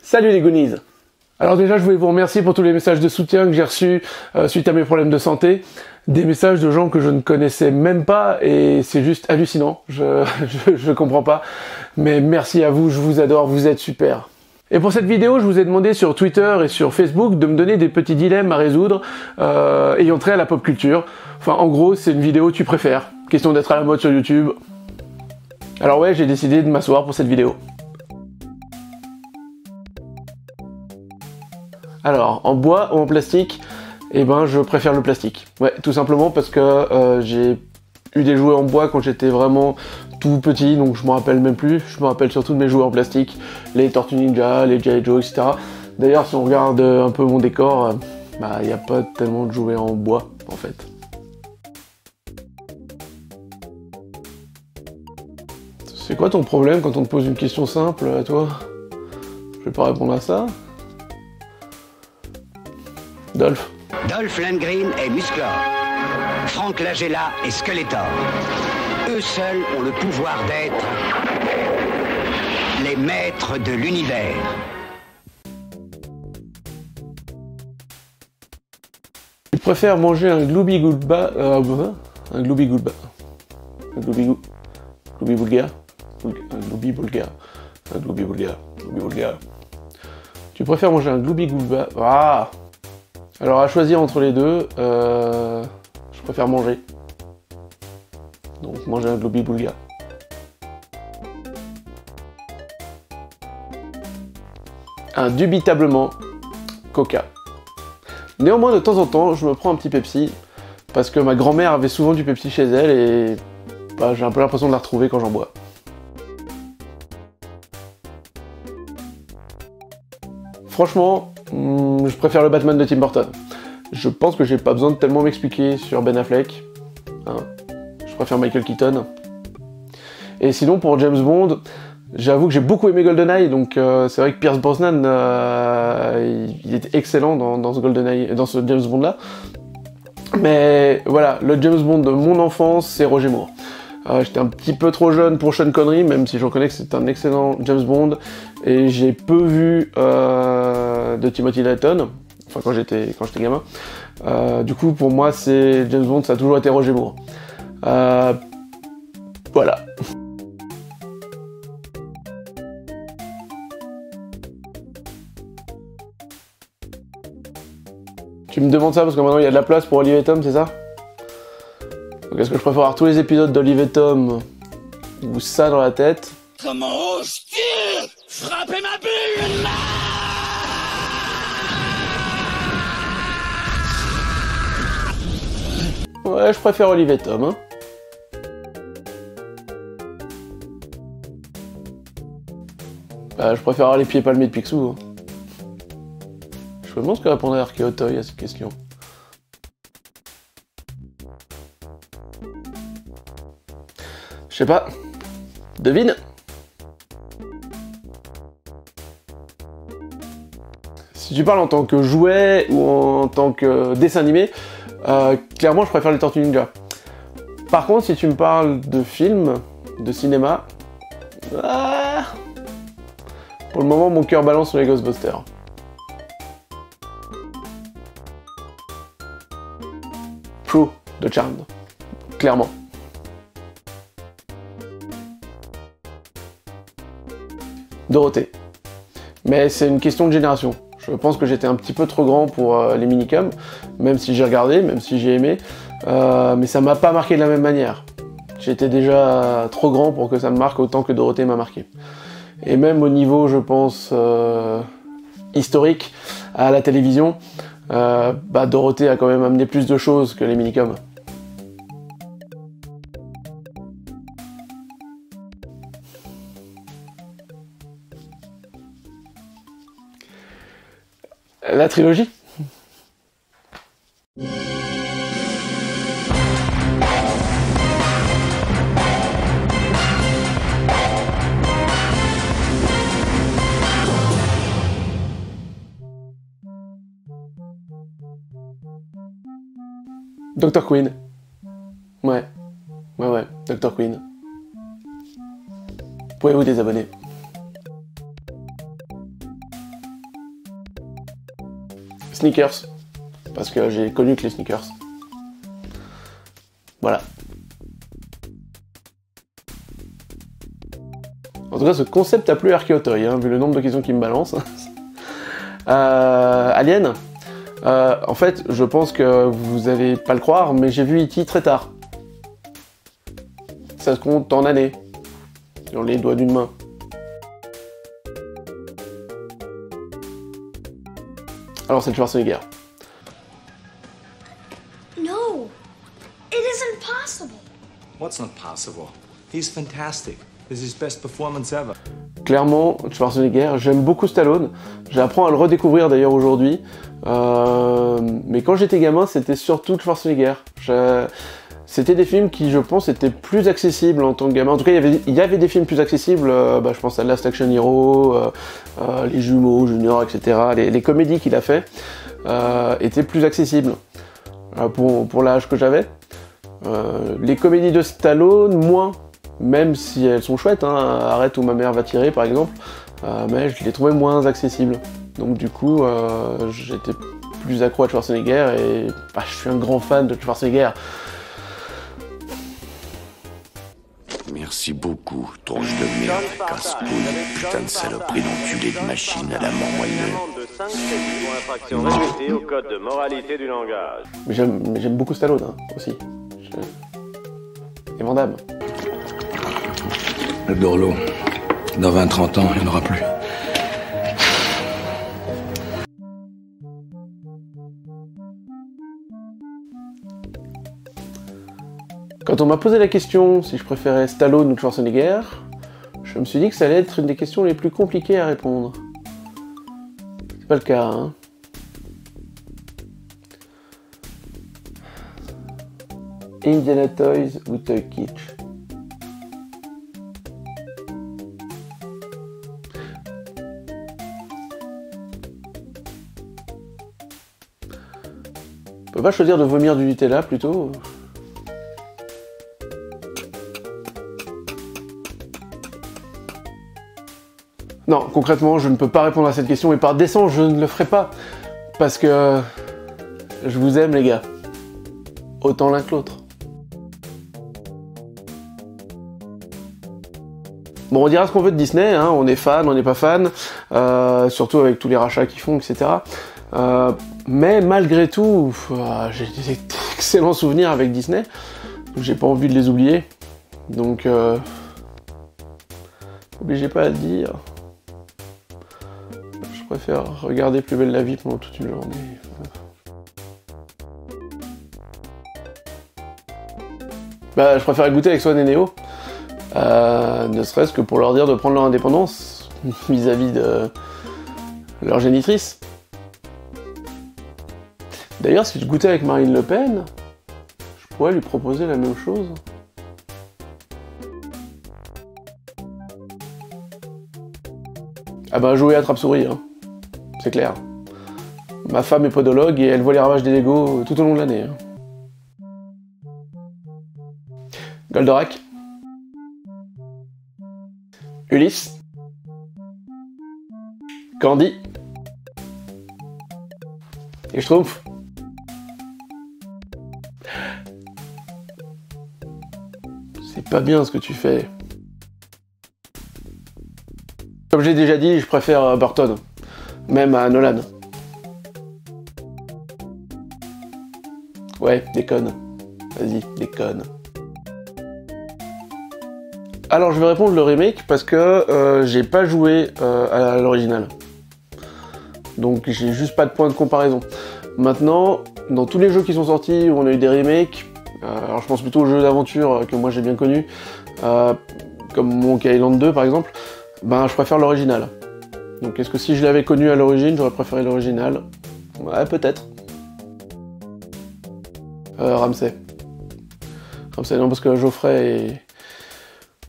Salut les Goonies. Alors déjà, je voulais vous remercier pour tous les messages de soutien que j'ai reçus suite à mes problèmes de santé. Des messages de gens que je ne connaissais même pas et c'est juste hallucinant. Je comprends pas. Mais merci à vous, je vous adore, vous êtes super. Et pour cette vidéo, je vous ai demandé sur Twitter et sur Facebook de me donner des petits dilemmes à résoudre ayant trait à la pop culture. Enfin, en gros, c'est une vidéo tu préfères. Question d'être à la mode sur YouTube. Alors ouais, j'ai décidé de m'asseoir pour cette vidéo. Alors, en bois ou en plastique? Eh ben, je préfère le plastique. Ouais, tout simplement parce que j'ai eu des jouets en bois quand j'étais vraiment tout petit, donc je m'en rappelle même plus. Je me rappelle surtout de mes jouets en plastique, les Tortues Ninja, les G.I. Joe, etc. D'ailleurs, si on regarde un peu mon décor, bah, il n'y a pas tellement de jouets en bois, en fait. C'est quoi ton problème quand on te pose une question simple, à toi? Je vais pas répondre à ça. Dolph. Dolph Lundgren est Musclor. Frank Langella est Skeletor. Eux seuls ont le pouvoir d'être les maîtres de l'univers. Tu préfères manger un Glooby-Goulba, un Glooby-Goulba, un Glooby-Boulga, un Glooby-Boulga, un Glooby-Boulga, Glooby-Boulga. Tu préfères manger un Glooby-Goulba? Ah! Alors à choisir entre les deux, je préfère manger. Donc manger un Glooby-Boulga. Indubitablement, Coca. Néanmoins, de temps en temps, je me prends un petit Pepsi, parce que ma grand-mère avait souvent du Pepsi chez elle, et bah, j'ai un peu l'impression de la retrouver quand j'en bois. Franchement, je préfère le Batman de Tim Burton. Je pense que j'ai pas besoin de tellement m'expliquer sur Ben Affleck. Hein. Je préfère Michael Keaton. Et sinon, pour James Bond, j'avoue que j'ai beaucoup aimé GoldenEye, donc c'est vrai que Pierce Brosnan, il était excellent dans ce GoldenEye, dans ce James Bond là. Mais voilà, le James Bond de mon enfance, c'est Roger Moore. J'étais un petit peu trop jeune pour Sean Connery, même si je reconnais que c'est un excellent James Bond, et j'ai peu vu de Timothy Dalton, enfin quand j'étais gamin. Du coup, pour moi, c'est James Bond, ça a toujours été Roger Moore. Voilà. Tu me demandes ça parce que maintenant il y a de la place pour Olive et Tom, c'est ça? Donc est-ce que je préfère avoir tous les épisodes d'Olive et Tom ou ça dans la tête? Comment oses-tu frapper ma bulle? Ouais, je préfère Olive et Tom, hein. Je préfère avoir les pieds palmés de Picsou, hein. Je me demande ce que répondrait Arkéo Toy à cette question. Je sais pas. Devine. Si tu parles en tant que jouet ou en tant que dessin animé, clairement je préfère les Tortues Ninja. Par contre, si tu me parles de films, de cinéma, pour le moment mon cœur balance sur les Ghostbusters. Prue de Charmed, clairement. Dorothée. Mais c'est une question de génération. Je pense que j'étais un petit peu trop grand pour les minicums, même si j'ai regardé, même si j'ai aimé, mais ça m'a pas marqué de la même manière. J'étais déjà trop grand pour que ça me marque autant que Dorothée m'a marqué. Et même au niveau, je pense, historique, à la télévision, Dorothée a quand même amené plus de choses que les minicums. La trilogie. Dr. Queen. Ouais, Dr. Queen. Pouvez vous désabonner. Sneakers. Parce que j'ai connu que les sneakers. Voilà. En tout cas, ce concept a plu à Archeotoy, hein, vu le nombre de questions qu'il me balance. Alien. En fait, je pense que vous allez pas le croire, mais j'ai vu E.T. très tard. Ça se compte en années. Sur les doigts d'une main. Alors c'est Schwarzenegger. No, it isn't possible. What's not possible? He's fantastic. This is his best performance ever. Clairement, Schwarzenegger, j'aime beaucoup Stallone. J'apprends à le redécouvrir d'ailleurs aujourd'hui. Mais quand j'étais gamin, c'était surtout Schwarzenegger. C'était des films qui, je pense, étaient plus accessibles en tant que gamin. En tout cas, il y avait des films plus accessibles. Je pense à Last Action Hero, Les Jumeaux, Junior, etc. Les comédies qu'il a fait étaient plus accessibles pour l'âge que j'avais. Les comédies de Stallone, moins. Même si elles sont chouettes, hein, Arrête où ma mère va tirer par exemple, mais je les trouvais moins accessibles. Donc du coup, j'étais plus accro à Schwarzenegger et je suis un grand fan de Schwarzenegger. Merci beaucoup, tronche de merde, casse-couille, putain de saloperie d'enculé de machine à la mort moelleux. de 5 crédits pour infraction répétée au code de moralité du langage. Mais j'aime beaucoup Stallone hein, aussi. Et Van Damme. Le Dorlo, dans 20-30 ans, il n'y en aura plus. Quand on m'a posé la question si je préférais Stallone ou Schwarzenegger, je me suis dit que ça allait être une des questions les plus compliquées à répondre. C'est pas le cas, hein. Indiana Toys ou Toy Kitsch? On peut pas choisir de vomir du Nutella plutôt? Non, concrètement, je ne peux pas répondre à cette question et par décence, je ne le ferai pas. Parce que je vous aime, les gars. Autant l'un que l'autre. Bon, on dira ce qu'on veut de Disney, hein, on est fan, on n'est pas fan, surtout avec tous les rachats qu'ils font, etc. Mais malgré tout, j'ai des excellents souvenirs avec Disney, j'ai pas envie de les oublier, donc n'obligez pas à le dire. Je préfère regarder Plus belle la vie pendant toute une journée. Je préfère goûter avec Swan et Neo. Ne serait-ce que pour leur dire de prendre leur indépendance vis-à-vis de leur génitrice. D'ailleurs, si je goûtais avec Marine Le Pen, je pourrais lui proposer la même chose. Ah ben, jouer à trappe-souris, hein. C'est clair. Ma femme est podologue et elle voit les ravages des Legos tout au long de l'année. Hein. Goldorak. Ulysse. Candy. Et Schtroumpf. C'est pas bien ce que tu fais. Comme j'ai déjà dit, je préfère Burton. Même à Nolan. Ouais, déconne. Vas-y, déconne. Alors je vais répondre le remake parce que j'ai pas joué à l'original. Donc j'ai juste pas de point de comparaison. Maintenant, dans tous les jeux qui sont sortis où on a eu des remakes, alors je pense plutôt aux jeux d'aventure que moi j'ai bien connus, comme Monkey Island 2 par exemple, je préfère l'original. Donc est-ce que si je l'avais connu à l'origine, j'aurais préféré l'original? Ouais, peut-être. Ramsay. Ramsay, non, parce que Geoffrey est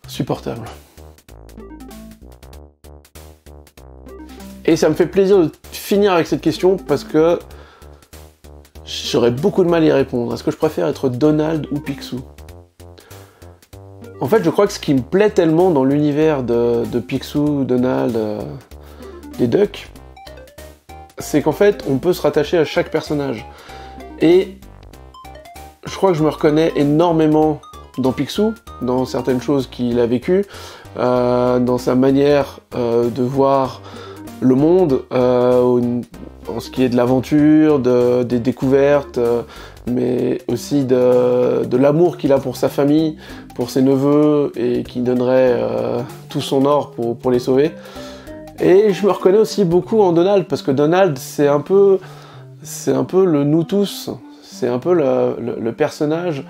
supportable. Et ça me fait plaisir de finir avec cette question parce que j'aurais beaucoup de mal à y répondre. Est-ce que je préfère être Donald ou Picsou? En fait, je crois que ce qui me plaît tellement dans l'univers de Picsou, Donald, des Ducks, c'est qu'en fait, on peut se rattacher à chaque personnage. Et je crois que je me reconnais énormément dans Picsou, dans certaines choses qu'il a vécues, dans sa manière de voir le monde, en ce qui est de l'aventure, des découvertes, mais aussi de l'amour qu'il a pour sa famille, pour ses neveux, et qui donnerait tout son or pour les sauver. Et je me reconnais aussi beaucoup en Donald, parce que Donald, c'est un peu le nous tous, c'est un peu le personnage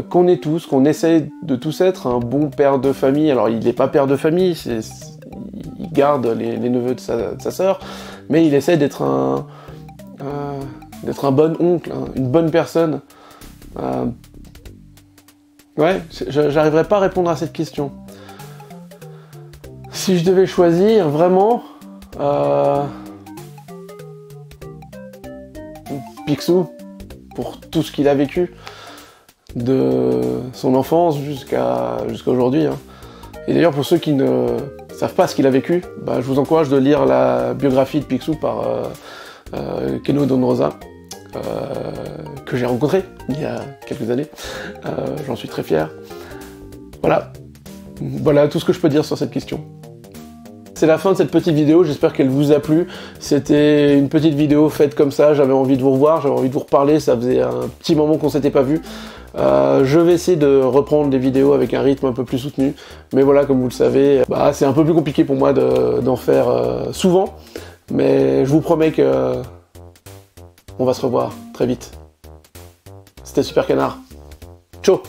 qu'on est tous, qu'on essaye de tous être, un bon père de famille. Alors il n'est pas père de famille, il garde les neveux de sa sœur, mais il essaie d'être un bon oncle, une bonne personne. Ouais, j'arriverai pas à répondre à cette question. Si je devais choisir, vraiment, Picsou, pour tout ce qu'il a vécu, de son enfance jusqu'à aujourd'hui. Hein. Et d'ailleurs, pour ceux qui ne savent pas ce qu'il a vécu, bah, je vous encourage de lire la biographie de Picsou par Keno Don Rosa, que j'ai rencontré il y a quelques années. J'en suis très fier. Voilà tout ce que je peux dire sur cette question. C'est la fin de cette petite vidéo, j'espère qu'elle vous a plu. C'était une petite vidéo faite comme ça, j'avais envie de vous revoir, j'avais envie de vous reparler, ça faisait un petit moment qu'on s'était pas vu. Je vais essayer de reprendre des vidéos avec un rythme un peu plus soutenu, mais voilà, comme vous le savez, c'est un peu plus compliqué pour moi d'en faire souvent, mais je vous promets que on va se revoir très vite. C'était Super Canard. Ciao.